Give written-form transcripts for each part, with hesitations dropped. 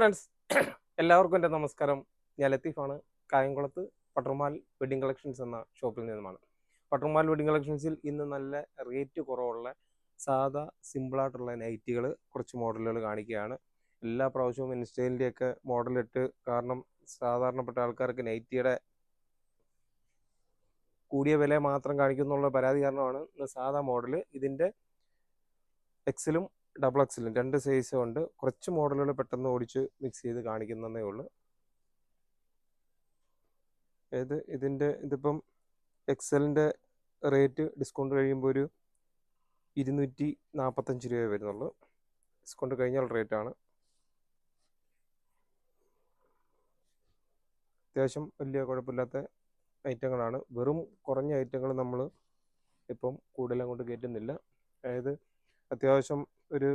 Friends എല്ലാവർക്കും എൻ്റെ നമസ്കാരം. ഞാൻ ലത്തീഫാണ്. കായംകുളത്ത് പട്ടർമാൽ വെഡിങ് കളക്ഷൻസ് എന്ന ഷോപ്പിൽ നിന്നുമാണ്. പട്ടർമാൽ വെഡിങ് കളക്ഷൻസിൽ ഇന്ന് നല്ല റേറ്റ് കുറവുള്ള സാധാ സിമ്പിളായിട്ടുള്ള നൈറ്റികൾ കുറച്ച് മോഡലുകൾ കാണിക്കുകയാണ്. എല്ലാ പ്രാവശ്യവും ഇൻസ്റ്റയിൻ്റെയൊക്കെ മോഡലിട്ട്, കാരണം സാധാരണപ്പെട്ട ആൾക്കാർക്ക് നൈറ്റിയുടെ കൂടിയ വില മാത്രം കാണിക്കുന്നുള്ള പരാതി കാരണമാണ് ഇന്ന് സാധാ മോഡൽ. ഇതിൻ്റെ എക്സലും ഡബിൾ എക്സലും രണ്ട് സൈസും ഉണ്ട്. കുറച്ച് മോഡലുകൾ പെട്ടെന്ന് ഓടിച്ച് മിക്സ് ചെയ്ത് കാണിക്കുന്നതേ ഉള്ളൂ. ഇതിപ്പം എക്സലിൻ്റെ റേറ്റ് ഡിസ്കൗണ്ട് കഴിയുമ്പോൾ ഒരു 245 രൂപ വരുന്നുള്ളൂ. ഡിസ്കൗണ്ട് കഴിഞ്ഞാൽ റേറ്റാണ്. അത്യാവശ്യം വലിയ കുഴപ്പമില്ലാത്ത ഐറ്റങ്ങളാണ്. വെറും കുറഞ്ഞ ഐറ്റങ്ങൾ നമ്മൾ ഇപ്പം കൂടുതൽ അങ്ങോട്ട് കയറ്റുന്നില്ല. അതായത് അത്യാവശ്യം ഒരു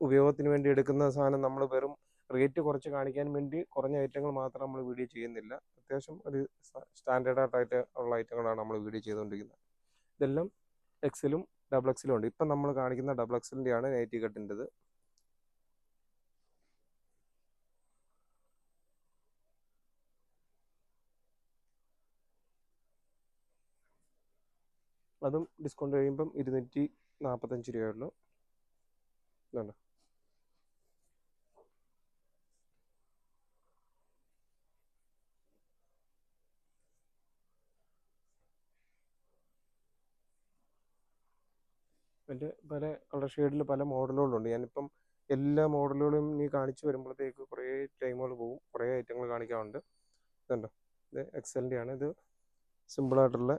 ഉപയോഗത്തിന് വേണ്ടി എടുക്കുന്ന സാധനം നമ്മൾ വെറും റേറ്റ് കുറച്ച് കാണിക്കാൻ വേണ്ടി കുറഞ്ഞ ഐറ്റങ്ങൾ മാത്രം നമ്മൾ വീഡിയോ ചെയ്യുന്നില്ല. അത്യാവശ്യം ഒരു സ്റ്റാൻഡേർഡായിട്ട് ഉള്ള ഐറ്റങ്ങളാണ് നമ്മൾ വീഡിയോ ചെയ്തുകൊണ്ടിരിക്കുന്നത്. ഇതെല്ലാം എക്സലും ഡബിൾ എക്സലും ഉണ്ട്. ഇപ്പം നമ്മൾ കാണിക്കുന്ന ഡബിൾ എക്സലിൻ്റെയാണ് നൈറ്റി കട്ടിൻ്റെത്. അതും ഡിസ്കൗണ്ട് കഴിയുമ്പം 245 രൂപയുള്ളൂ. ഇതുണ്ട്. അതിൻ്റെ പല കളർ ഷെയ്ഡിൽ പല മോഡലുകളുണ്ട്. ഞാനിപ്പം എല്ലാ മോഡലുകളും നീ കാണിച്ചു വരുമ്പോഴത്തേക്ക് കുറേ ടൈമുകൾ പോകും. കുറേ ഐറ്റങ്ങൾ കാണിക്കാറുണ്ട്. ഇതുണ്ടോ, ഇത് എക്സലിൻ്റെ ആണ്. ഇത് സിമ്പിളായിട്ടുള്ള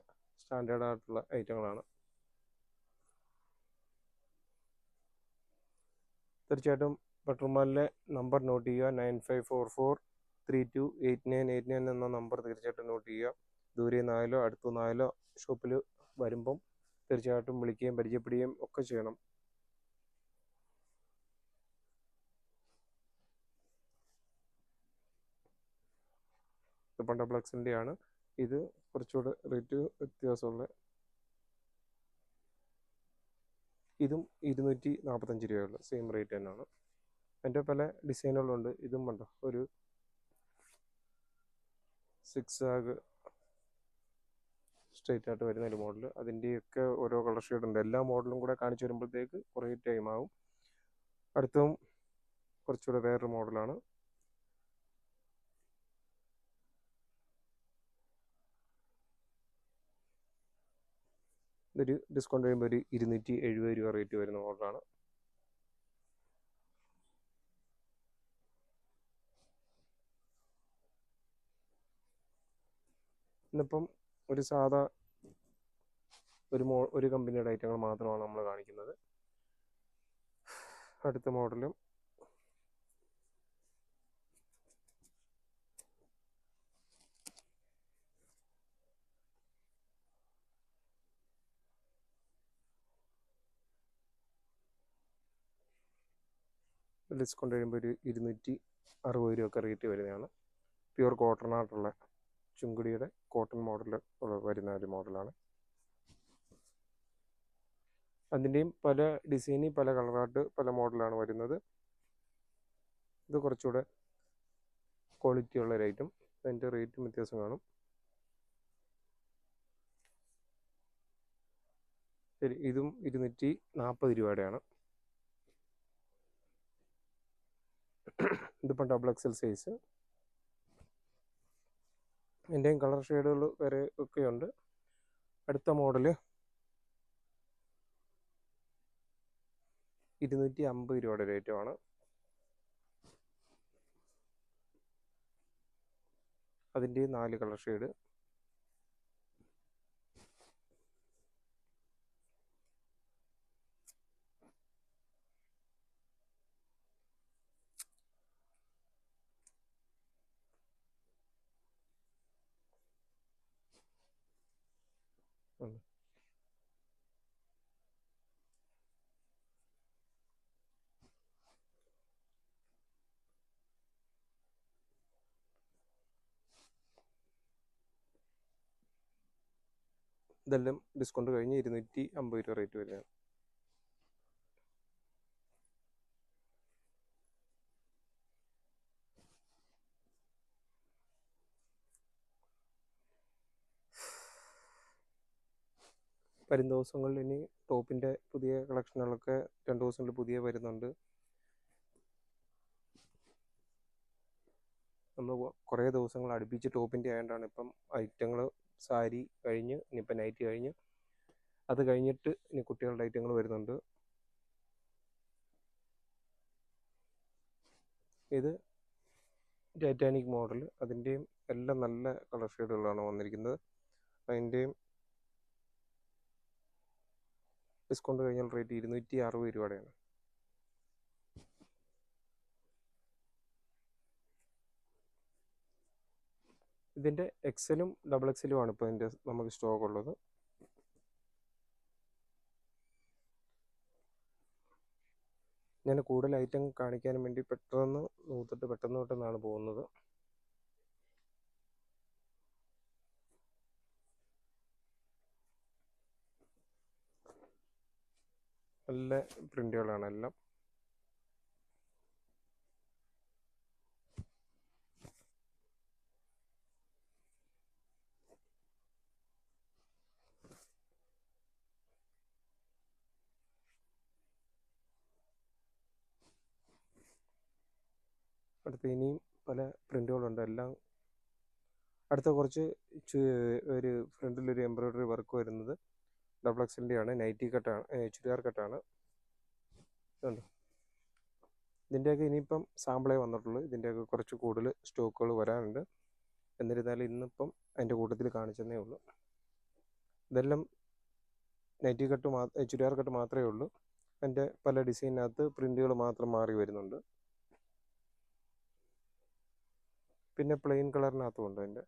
സ്റ്റാൻഡേർഡായിട്ടുള്ള ഐറ്റങ്ങളാണ്. തീർച്ചയായിട്ടും പട്ടർമാലിലെ നമ്പർ നോട്ട് ചെയ്യുക. 9544328989 എന്ന നമ്പർ തീർച്ചയായിട്ടും നോട്ട് ചെയ്യുക. ദൂരെ നിന്നായാലോ അടുത്തു നിന്നായാലോ ഷോപ്പിൽ വരുമ്പം തീർച്ചയായിട്ടും വിളിക്കുകയും പരിചയപ്പെടുകയും ഒക്കെ ചെയ്യണം. ഇപ്പം ഡബിൾ എക്സിൻ്റെ ആണ്. ഇത് കുറച്ചുകൂടെ റേറ്റ് വ്യത്യാസമുള്ള, ഇതും 245 രൂപയുള്ളൂ. സെയിം റേറ്റ് തന്നെയാണ്. അതിൻ്റെ പല ഡിസൈനുകളുണ്ട്. ഇതും ഉണ്ടോ, ഒരു 6 ആഗ് സ്ട്രെയിറ്റ് ആയിട്ട് വരുന്ന ഒരു മോഡൽ. അതിൻ്റെയൊക്കെ ഓരോ കളർ ഷെയ്ഡ് ഉണ്ട്. എല്ലാ മോഡലും കൂടെ കാണിച്ചു വരുമ്പോഴത്തേക്ക് കുറേ ടൈം ആവും. അടുത്തതും കുറച്ചുകൂടെ വേറൊരു മോഡലാണ്. ഇതൊരു ഡിസ്കൗണ്ട് കഴിയുമ്പോൾ ഒരു 270 രൂപ റേറ്റ് വരുന്ന മോഡലാണ്. ഇന്നിപ്പം ഒരു സാധാ ഒരു കമ്പനിയുടെ ഐറ്റങ്ങൾ മാത്രമാണ് നമ്മൾ കാണിക്കുന്നത്. അടുത്ത മോഡലും ഡിസ്കൗണ്ട് കഴിയുമ്പോൾ ഒരു 260 രൂപയൊക്കെ റേറ്റ് വരുന്നതാണ്. പ്യുവർ കോട്ടൺ ആയിട്ടുള്ള ചുങ്കുടിയുടെ കോട്ടൺ മോഡൽ വരുന്ന ഒരു മോഡലാണ്. അതിൻ്റെയും പല ഡിസൈനിൽ പല കളറായിട്ട് പല മോഡലാണ് വരുന്നത്. ഇത് കുറച്ചുകൂടെ ക്വാളിറ്റി ഉള്ള ഒരു ഐറ്റം. അതിൻ്റെ റേറ്റും വ്യത്യാസം കാണും. ശരി, ഇതും 240 രൂപയുടെയാണ്. ഇതിപ്പം ഡബിൾ എക്സൽ സൈസ്. എൻ്റെയും കളർ ഷെയ്ഡുകൾ വേറെ ഒക്കെയുണ്ട്. അടുത്ത മോഡല് 250 രൂപയുടെ റേറ്റുമാണ്. അതിൻ്റെ 4 കളർ ഷെയ്ഡ്. ഇതെല്ലാം ഡിസ്കൗണ്ട് കഴിഞ്ഞ് 250 രൂപ റേറ്റ് വരുന്നതാണ്. വരും ദിവസങ്ങളിൽ ഇനി ടോപ്പിൻ്റെ പുതിയ കളക്ഷനുകളൊക്കെ 2 ദിവസങ്ങളിൽ പുതിയ വരുന്നുണ്ട്. നമ്മൾ കുറേ ദിവസങ്ങൾ അടുപ്പിച്ച് ടോപ്പിൻ്റെ ആയതുകൊണ്ടാണ് ഇപ്പം ഐറ്റങ്ങൾ സാരി കഴിഞ്ഞ് ഇനിയിപ്പം നൈറ്റ് കഴിഞ്ഞ് അത് കഴിഞ്ഞിട്ട് ഇനി കുട്ടികളുടെ ഐറ്റങ്ങൾ വരുന്നുണ്ട്. ഇത് ടൈറ്റാനിക് മോഡൽ, അതിൻ്റെയും എല്ലാം നല്ല കളർ ഷെയ്ഡുകളാണ് വന്നിരിക്കുന്നത്. അതിൻ്റെയും ഡിസ്കൗണ്ട് കഴിഞ്ഞാൽ റേറ്റ് 260 രൂപയുടെയാണ്. ഇതിൻ്റെ എക്സലും ഡബിൾ എക്സലും ആണ് ഇപ്പോൾ ഇതിൻ്റെ നമുക്ക് സ്റ്റോക്ക് ഉള്ളത്. ഞാൻ കൂടുതൽ ഐറ്റം കാണിക്കാനും വേണ്ടി പെട്ടെന്ന് പെട്ടെന്നാണ് പോകുന്നത്. നല്ല പ്രിൻ്റുകളാണ് എല്ലാം. അടുത്ത ഇനിയും പല പ്രിൻ്റുകളുണ്ട്. എല്ലാം അടുത്ത കുറച്ച് ഒരു ഫ്രണ്ടിലൊരു എംബ്രോയ്ഡറി വർക്ക് വരുന്നത് ഡബിൾ എക്സലിൻ്റെയാണ്. നൈറ്റി കട്ടാണ്, ചുരിദാർ കട്ടാണ്. ഇതുണ്ട്. ഇതിൻ്റെയൊക്കെ ഇനിയിപ്പം സാമ്പിളേ വന്നിട്ടുള്ളൂ. ഇതിൻ്റെയൊക്കെ കുറച്ച് കൂടുതൽ സ്റ്റോക്കുകൾ വരാനുണ്ട്. എന്നിരുന്നാലും ഇന്നിപ്പം അതിൻ്റെ കൂട്ടത്തിൽ കാണിച്ചതേ ഉള്ളൂ. ഇതെല്ലാം നൈറ്റി കട്ട് ചുരിദാർ കട്ട് മാത്രമേ ഉള്ളൂ. അതിൻ്റെ പല ഡിസൈനകത്ത് പ്രിൻ്റുകൾ മാത്രം മാറി വരുന്നുണ്ട്. പിന്നെ പ്ലെയിൻ കളറിനകത്തും ഉണ്ട്.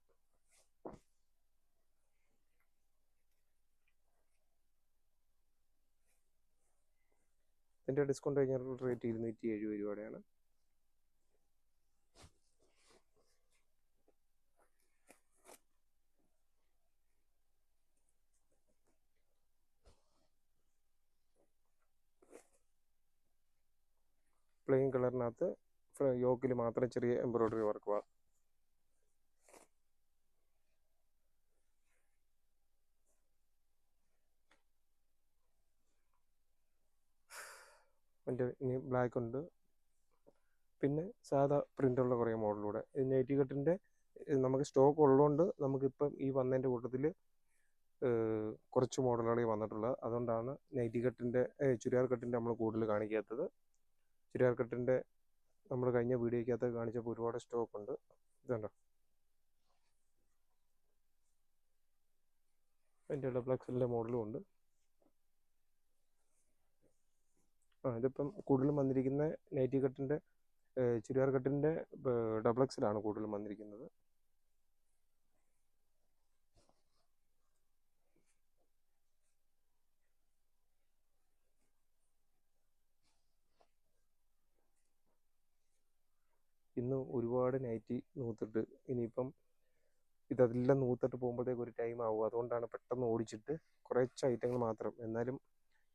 ഇതിൻ്റെ ഡിസ്കൗണ്ട് കഴിഞ്ഞാൽ റേറ്റ് 270 രൂപയുടെയാണ്. പ്ലെയിൻ കളറിനകത്ത് യോക്കിൽ മാത്രം ചെറിയ എംബ്രോയ്ഡറി വർക്ക്. അതിൻ്റെ ഇനി ബ്ലാക്ക് ഉണ്ട്. പിന്നെ സാധാ പ്രിൻ്റുള്ള കുറേ മോഡലൂടെ. നൈറ്റി കട്ടിൻ്റെ നമുക്ക് സ്റ്റോക്ക് ഉള്ളതുകൊണ്ട് നമുക്കിപ്പം ഈ വന്നതിൻ്റെ കൂട്ടത്തിൽ കുറച്ച് മോഡലുകളേ വന്നിട്ടുള്ളത്. അതുകൊണ്ടാണ് നൈറ്റി കട്ടിൻ്റെ ചുരിദാർ കട്ടിൻ്റെ നമ്മൾ കൂടുതൽ കാണിക്കാത്തത്. ചുരിദാർ കട്ടിൻ്റെ നമ്മൾ കഴിഞ്ഞ വീഡിയോയ്ക്കകത്ത് കാണിച്ചപ്പോൾ ഒരുപാട് സ്റ്റോക്ക് ഉണ്ട്. ഇതുണ്ടോ, അതിൻ്റെ ഡബിൾ എക്സലിൻ്റെ മോഡലും ഉണ്ട്. ഇതിപ്പം കൂടുതലും വന്നിരിക്കുന്ന നൈറ്റി കട്ടിൻ്റെ ചുരിദാർ കട്ടിൻ്റെ ഡബിൾ എക്സലാണ് കൂടുതലും വന്നിരിക്കുന്നത്. ഇന്ന് ഒരുപാട് നൈറ്റി നൂത്തിട്ട് ഇനിയിപ്പം ഇതെല്ലാം നൂത്തിട്ട് പോകുമ്പോഴത്തേക്ക് ഒരു ടൈം ആവും. അതുകൊണ്ടാണ് പെട്ടെന്ന് ഓടിച്ചിട്ട് കുറച്ച് ഐറ്റങ്ങൾ മാത്രം. എന്നാലും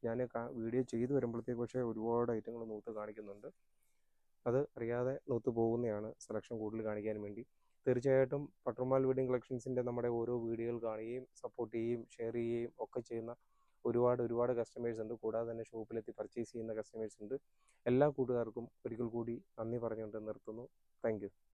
ഞാൻ വീഡിയോ ചെയ്ത് വരുമ്പോഴത്തേക്ക് പക്ഷേ ഒരുപാട് ഐറ്റങ്ങൾ നൂത്ത് കാണിക്കുന്നുണ്ട്. അത് അറിയാതെ നൂത്ത് പോകുന്നതാണ് സെലക്ഷൻ കൂടുതൽ കാണിക്കാൻ വേണ്ടി. തീർച്ചയായിട്ടും പട്ടർമാൽ വെഡിങ് കളക്ഷൻസിൻ്റെ നമ്മുടെ ഓരോ വീഡിയോകൾ കാണുകയും സപ്പോർട്ട് ചെയ്യുകയും ഷെയർ ചെയ്യുകയും ഒക്കെ ചെയ്യുന്ന ഒരുപാട് കസ്റ്റമേഴ്സ് ഉണ്ട്. കൂടാതെ തന്നെ ഷോപ്പിലെത്തി പർച്ചേസ് ചെയ്യുന്ന കസ്റ്റമേഴ്സ് ഉണ്ട്. എല്ലാ കൂട്ടുകാർക്കും ഒരിക്കൽ കൂടി നന്ദി പറഞ്ഞുകൊണ്ട് നിർത്തുന്നു. Thank you.